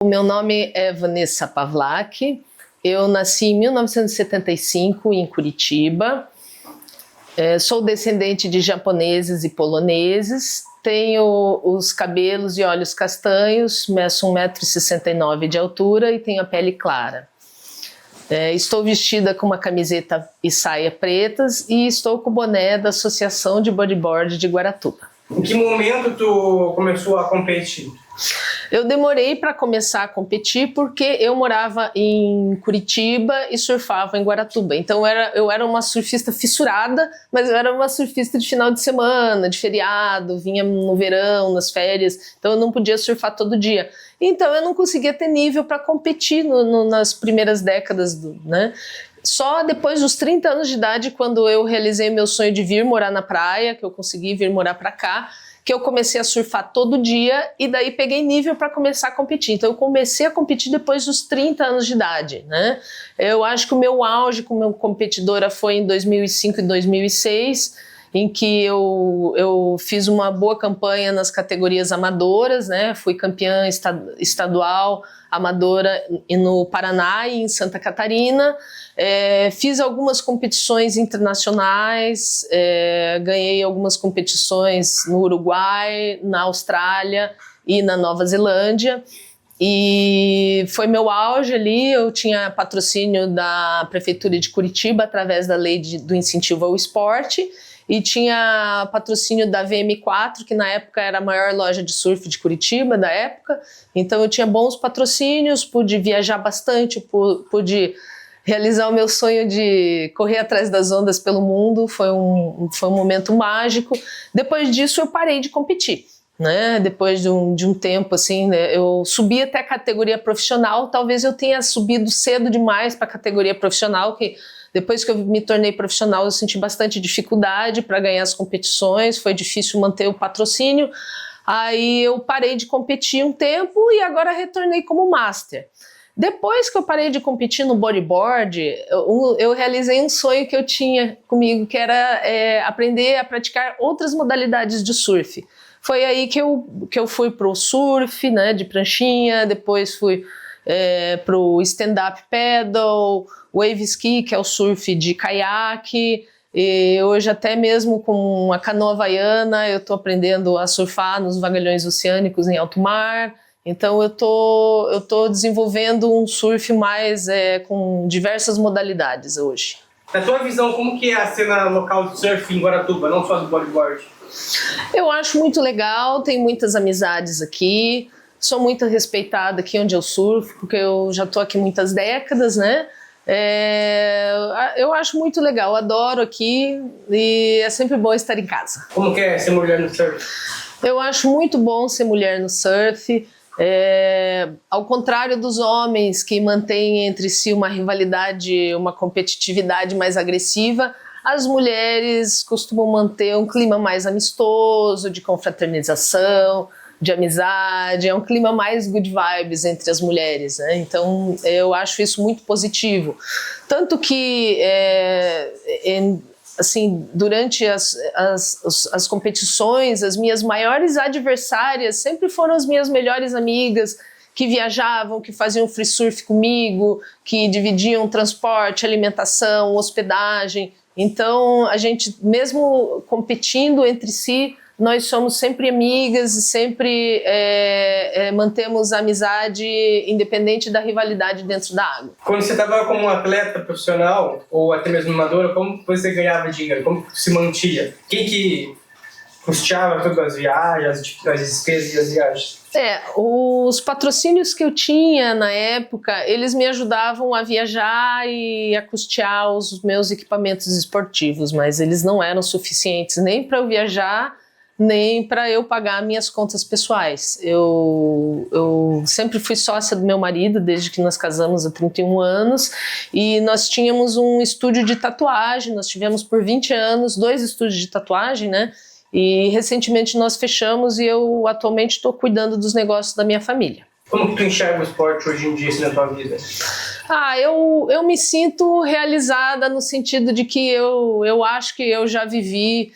O meu nome é Vanessa Pavlak, eu nasci em 1975 em Curitiba, sou descendente de japoneses e poloneses, tenho os cabelos e olhos castanhos, meço 1,69 m de altura e tenho a pele clara. Estou vestida com uma camiseta e saia pretas e estou com o boné da Associação de Bodyboard de Guaratuba. Em que momento tu começou a competir? Eu demorei para começar a competir porque eu morava em Curitiba e surfava em Guaratuba. Então eu era uma surfista fissurada, mas eu era uma surfista de final de semana, de feriado, vinha no verão, nas férias, então eu não podia surfar todo dia. Então eu não conseguia ter nível para competir nas primeiras décadas, né? Só depois dos 30 anos de idade, quando eu realizei meu sonho de vir morar na praia, que eu consegui vir morar para cá, que eu comecei a surfar todo dia e daí peguei nível para começar a competir. Então eu comecei a competir depois dos 30 anos de idade, né? Eu acho que o meu auge como competidora foi em 2005 e 2006, em que eu fiz uma boa campanha nas categorias amadoras, né? Fui campeã estadual amadora no Paraná e em Santa Catarina. Fiz algumas competições internacionais, ganhei algumas competições no Uruguai, na Austrália e na Nova Zelândia. E foi meu auge ali, eu tinha patrocínio da Prefeitura de Curitiba através da lei do incentivo ao esporte, e tinha patrocínio da VM4, que na época era a maior loja de surf de Curitiba da época. Então eu tinha bons patrocínios, pude viajar bastante, pude realizar o meu sonho de correr atrás das ondas pelo mundo. Foi um momento mágico. Depois disso eu parei de competir, né? Depois de um tempo assim, né, eu subi até a categoria profissional. Talvez eu tenha subido cedo demais para a categoria profissional, que depois que eu me tornei profissional, eu senti bastante dificuldade para ganhar as competições, foi difícil manter o patrocínio. Aí eu parei de competir um tempo e agora retornei como master. Depois que eu parei de competir no bodyboard, eu realizei um sonho que eu tinha comigo, que era aprender a praticar outras modalidades de surf. Foi aí que eu fui para o surf, né, de pranchinha, depois fui para o stand-up paddle, wave ski, que é o surf de caiaque, e hoje até mesmo com a canoa havaiana eu estou aprendendo a surfar nos vagalhões oceânicos em alto mar. Então eu tô desenvolvendo um surf mais com diversas modalidades hoje. Na tua visão, como que é a cena local de surf em Guaratuba, não só do bodyboard? Eu acho muito legal, tem muitas amizades aqui, sou muito respeitada aqui onde eu surfo, porque eu já tô aqui muitas décadas, né? Eu acho muito legal, adoro aqui e é sempre bom estar em casa. Como que é ser mulher no surf? Eu acho muito bom ser mulher no surf. Ao contrário dos homens que mantêm entre si uma rivalidade, uma competitividade mais agressiva, as mulheres costumam manter um clima mais amistoso, de confraternização, de amizade, é um clima mais good vibes entre as mulheres, né? Então eu acho isso muito positivo. Tanto que assim, durante as competições, as minhas maiores adversárias sempre foram as minhas melhores amigas, que viajavam, que faziam free surf comigo, que dividiam transporte, alimentação, hospedagem. Então a gente, mesmo competindo entre si, nós somos sempre amigas e sempre mantemos a amizade independente da rivalidade dentro da água. Quando você estava como atleta profissional ou até mesmo amadora, como você ganhava dinheiro? Como se mantia? Quem que custeava todas as viagens, as despesas e as viagens? Os patrocínios que eu tinha na época, eles me ajudavam a viajar e a custear os meus equipamentos esportivos, mas eles não eram suficientes nem para eu viajar, nem para eu pagar minhas contas pessoais. Eu sempre fui sócia do meu marido, desde que nós casamos há 31 anos, e nós tínhamos um estúdio de tatuagem, nós tivemos por 20 anos 2 estúdios de tatuagem, né? E recentemente nós fechamos e eu atualmente estou cuidando dos negócios da minha família. Como que tu enxerga o esporte hoje em dia assim, na tua vida? Eu me sinto realizada no sentido de que eu acho que eu já vivi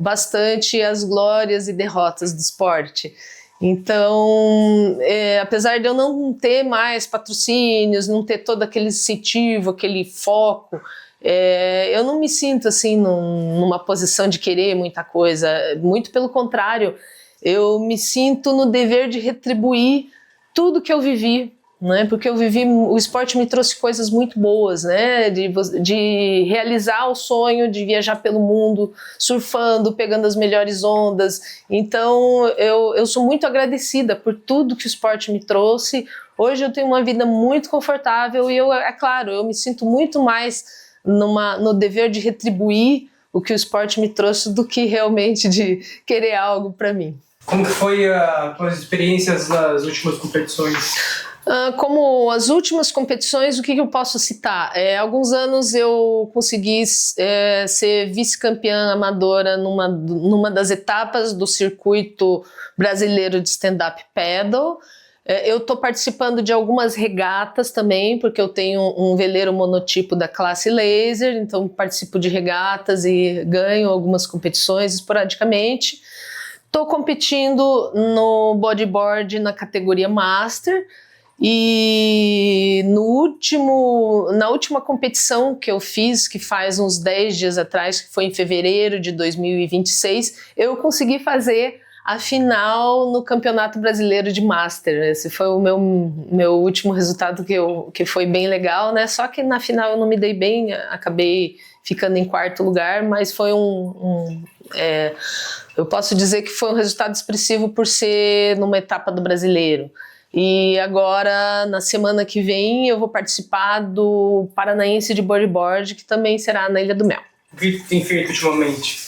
bastante as glórias e derrotas do esporte. Então, apesar de eu não ter mais patrocínios, não ter todo aquele incentivo, aquele foco, eu não me sinto assim numa posição de querer muita coisa, muito pelo contrário, eu me sinto no dever de retribuir tudo que eu vivi, né? Porque o esporte me trouxe coisas muito boas, né? De realizar o sonho de viajar pelo mundo, surfando, pegando as melhores ondas. Então eu sou muito agradecida por tudo que o esporte me trouxe. Hoje eu tenho uma vida muito confortável e é claro, eu me sinto muito mais no dever de retribuir o que o esporte me trouxe do que realmente de querer algo para mim. Como que foi as tuas experiências nas últimas competições? Como as últimas competições, o que eu posso citar? Há alguns anos eu consegui ser vice-campeã amadora numa das etapas do circuito brasileiro de stand-up paddle. Eu estou participando de algumas regatas também, porque eu tenho um veleiro monotipo da classe laser, então participo de regatas e ganho algumas competições esporadicamente. Estou competindo no bodyboard na categoria Master. E na última competição que eu fiz, que faz uns 10 dias atrás, que foi em fevereiro de 2026, eu consegui fazer a final no Campeonato Brasileiro de Master. Esse foi o meu último resultado que foi bem legal, né? Só que na final eu não me dei bem, acabei ficando em quarto lugar, mas foi eu posso dizer que foi um resultado expressivo por ser numa etapa do Brasileiro. E agora, na semana que vem, eu vou participar do Paranaense de Bodyboard, que também será na Ilha do Mel. O que tem feito ultimamente?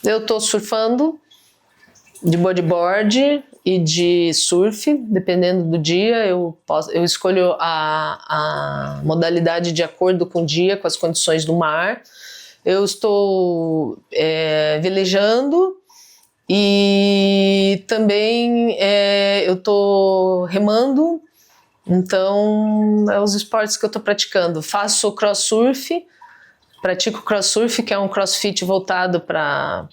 Eu estou surfando de bodyboard e de surf, dependendo do dia. Eu escolho a modalidade de acordo com o dia, com as condições do mar. Eu estou velejando. E também eu estou remando, então é os esportes que eu estou praticando. Faço cross surf, pratico cross surf, que é um crossfit voltado para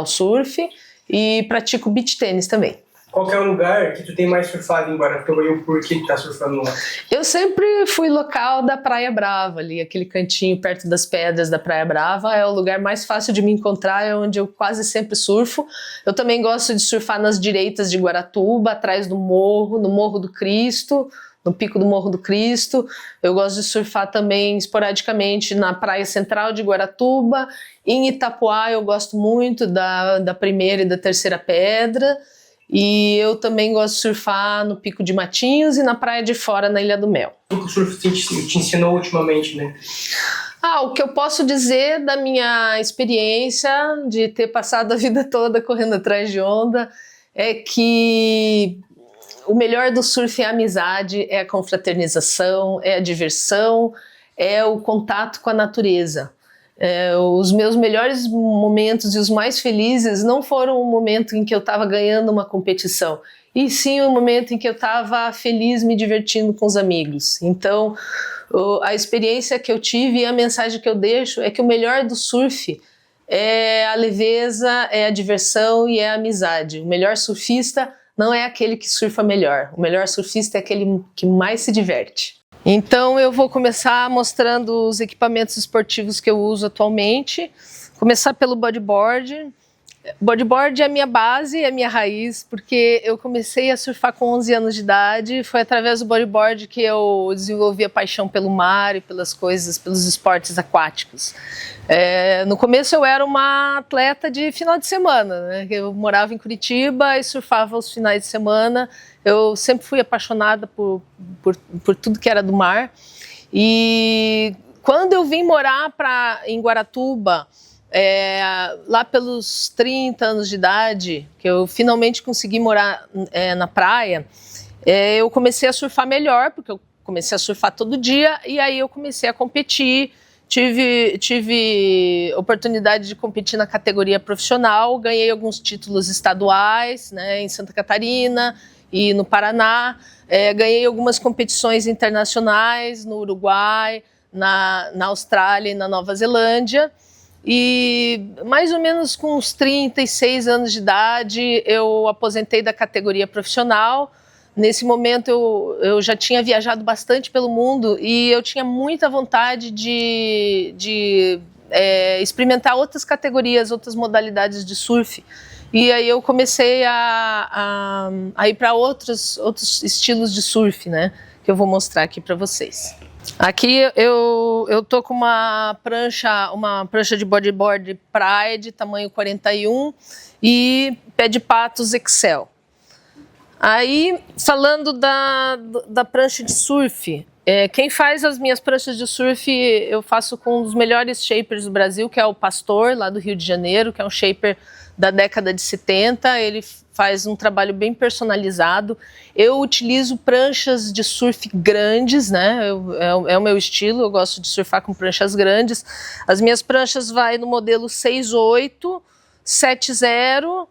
o surf, e pratico beach tênis também. Qual que é o lugar que tu tem mais surfado em Guaratuba e o porquê que tá surfando lá? Eu sempre fui local da Praia Brava, ali, aquele cantinho perto das pedras da Praia Brava. É o lugar mais fácil de me encontrar, é onde eu quase sempre surfo. Eu também gosto de surfar nas direitas de Guaratuba, atrás do morro, no Morro do Cristo, no pico do Morro do Cristo. Eu gosto de surfar também esporadicamente na Praia Central de Guaratuba. Em Itapoá eu gosto muito da primeira e da terceira pedra. E eu também gosto de surfar no Pico de Matinhos e na Praia de Fora, na Ilha do Mel. O que o surf te ensinou ultimamente, né? O que eu posso dizer da minha experiência de ter passado a vida toda correndo atrás de onda é que o melhor do surf é a amizade, é a confraternização, é a diversão, é o contato com a natureza. Os meus melhores momentos e os mais felizes não foram o momento em que eu estava ganhando uma competição, e sim o momento em que eu estava feliz me divertindo com os amigos. Então, a experiência que eu tive e a mensagem que eu deixo é que o melhor do surf é a leveza, é a diversão e é a amizade. O melhor surfista não é aquele que surfa melhor, o melhor surfista é aquele que mais se diverte. Então eu vou começar mostrando os equipamentos esportivos que eu uso atualmente. Começar pelo bodyboard. Bodyboard é a minha base, é a minha raiz, porque eu comecei a surfar com 11 anos de idade. Foi através do bodyboard que eu desenvolvi a paixão pelo mar e pelas coisas, pelos esportes aquáticos. No começo eu era uma atleta de final de semana, né? Eu morava em Curitiba e surfava aos finais de semana. Eu sempre fui apaixonada por tudo que era do mar. E quando eu vim morar em Guaratuba, lá pelos 30 anos de idade, que eu finalmente consegui morar na praia, eu comecei a surfar melhor, porque eu comecei a surfar todo dia, e aí eu comecei a competir. Tive oportunidade de competir na categoria profissional, ganhei alguns títulos estaduais, né, em Santa Catarina e no Paraná, ganhei algumas competições internacionais no Uruguai, na Austrália e na Nova Zelândia. E mais ou menos com uns 36 anos de idade, eu aposentei da categoria profissional. Nesse momento eu já tinha viajado bastante pelo mundo e eu tinha muita vontade de experimentar outras categorias, outras modalidades de surf. E aí eu comecei a ir para outros estilos de surf, né? Que eu vou mostrar aqui para vocês. Aqui eu tô com uma prancha de bodyboard Pride, tamanho 41 e pé de patos Excel. Aí, falando da prancha de surf, quem faz as minhas pranchas de surf, eu faço com um dos melhores shapers do Brasil, que é o Pastor, lá do Rio de Janeiro, que é um shaper da década de 70, ele faz um trabalho bem personalizado. Eu utilizo pranchas de surf grandes, né? É o meu estilo, eu gosto de surfar com pranchas grandes. As minhas pranchas vai no modelo 6.8, 7.0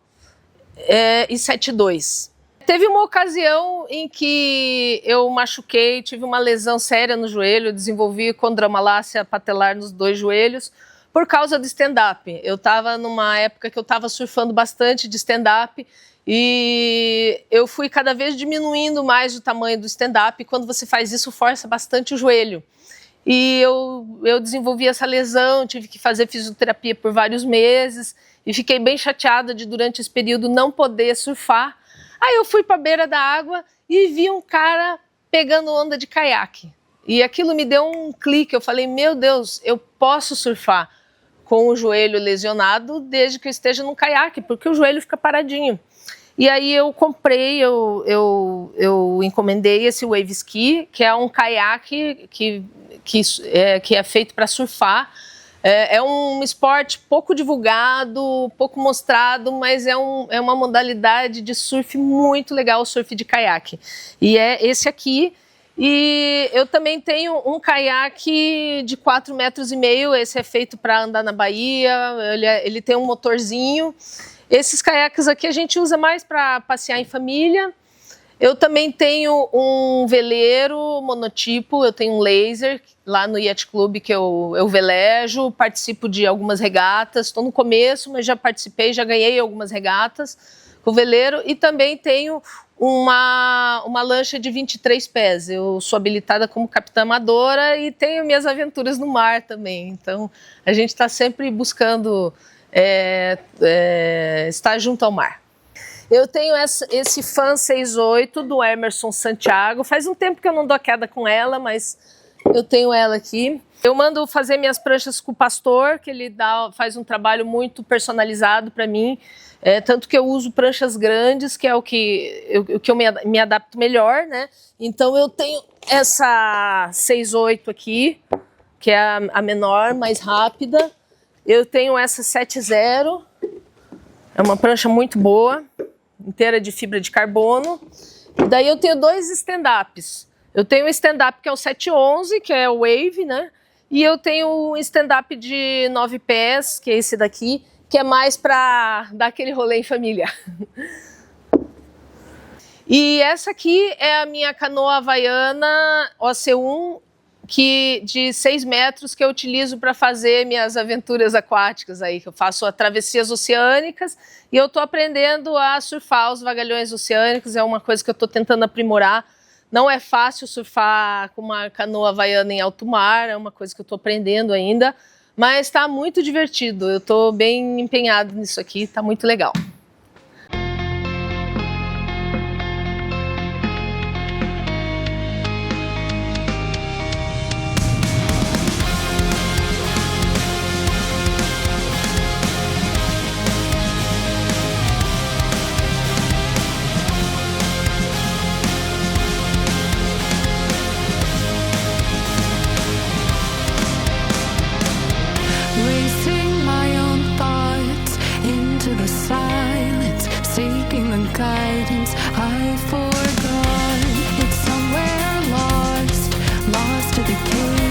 e 7.2. Teve uma ocasião em que eu machuquei, tive uma lesão séria no joelho, desenvolvi condromalácia patelar nos 2 joelhos, por causa do stand-up. Eu estava numa época que eu estava surfando bastante de stand-up e eu fui cada vez diminuindo mais o tamanho do stand-up. Quando você faz isso, força bastante o joelho. E eu desenvolvi essa lesão, tive que fazer fisioterapia por vários meses e fiquei bem chateada de, durante esse período, não poder surfar. Aí eu fui para a beira da água e vi um cara pegando onda de caiaque. E aquilo me deu um clique, eu falei, meu Deus, eu posso surfar com o joelho lesionado desde que eu esteja num caiaque, porque o joelho fica paradinho. E aí eu comprei, eu encomendei esse Wave Ski, que é um caiaque que é feito para surfar. É um esporte pouco divulgado, pouco mostrado, mas é uma modalidade de surf muito legal, o surf de caiaque. E é esse aqui. E eu também tenho um caiaque de 4,5 metros, esse é feito para andar na Bahia, ele tem um motorzinho. Esses caiaques aqui a gente usa mais para passear em família. Eu também tenho um veleiro monotipo, eu tenho um laser lá no Yacht Club que eu velejo, participo de algumas regatas, estou no começo, mas já participei, já ganhei algumas regatas com o veleiro e também tenho uma lancha de 23 pés. Eu sou habilitada como capitã amadora e tenho minhas aventuras no mar também, então a gente está sempre buscando estar junto ao mar. Eu tenho esse Fan 6.8 do Emerson Santiago. Faz um tempo que eu não dou queda com ela, mas eu tenho ela aqui. Eu mando fazer minhas pranchas com o Pastor, que ele faz um trabalho muito personalizado para mim. Tanto que eu uso pranchas grandes, que é o que eu me adapto melhor, né? Então eu tenho essa 6.8 aqui, que é a menor, mais rápida. Eu tenho essa 7.0, é uma prancha muito boa, inteira de fibra de carbono. E daí eu tenho 2 stand-ups. Eu tenho um stand-up que é o 7.11, que é o Wave, né? E eu tenho um stand-up de 9 pés, que é esse daqui, que é mais para dar aquele rolê em família. E essa aqui é a minha canoa havaiana OC1, de 6 metros, que eu utilizo para fazer minhas aventuras aquáticas aí, que eu faço travessias oceânicas e eu estou aprendendo a surfar os vagalhões oceânicos, é uma coisa que eu estou tentando aprimorar. Não é fácil surfar com uma canoa havaiana em alto mar, é uma coisa que eu estou aprendendo ainda, mas está muito divertido, eu estou bem empenhado nisso aqui, está muito legal. Guidance I forgot, it's somewhere lost to the cave.